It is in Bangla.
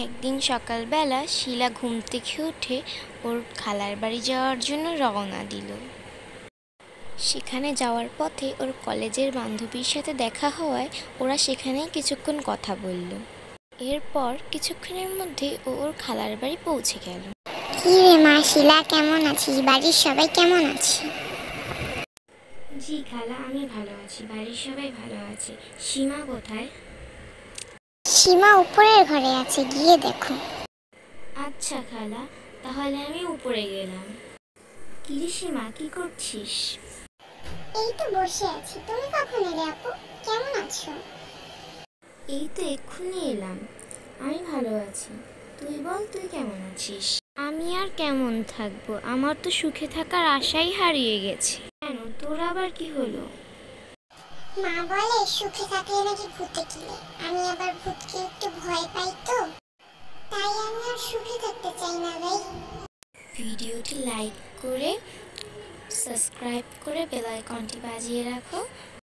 একদিন সকালবেলা শিলা ঘুম থেকে উঠে ওর খালার বাড়ি যাওয়ার জন্য রওনা দিল। সেখানে যাওয়ার পথে ওর কলেজের বান্ধবীর সাথে দেখা হওয়ায় ওরা সেখানেই কিছুক্ষণ কথা বলল। এরপর কিছুক্ষণের মধ্যে ও ওর খালার বাড়ি পৌঁছে গেল। কি রে মা শিলা, কেমন আছিস? বাড়ির সবাই কেমন আছে? জি খালা, আমি ভালো আছি, বাড়ির সবাই ভালো আছে। সীমা কোথায়? সীমা উপরের ঘরে আছে, গিয়ে দেখো। আচ্ছা খালা, তাহলে আমি উপরে গেলাম। কিরে সীমা, কি করছিস? এই তো বসে আছি। তুমি কখন এলে আপু? কেমন আছো? এই তো এক্ষুনি এলাম। আমি ভালো আছি, তুই বল, তুই কেমন আছিস? আমি আর কেমন থাকবো, আমার তো সুখে থাকার আশাই হারিয়ে গেছে। কেন, তোর আবার কি হলো? মা বলে সুখে থাকলে নাকি ভূতে কিলে। আমি আবার ভূতকে একটু ভয় পাই, তো তাই আমি আর সুখে থাকতে চাই না ভাই। ভিডিওটি লাইক করে সাবস্ক্রাইব করে বেল আইকনটি বাজিয়ে রাখো।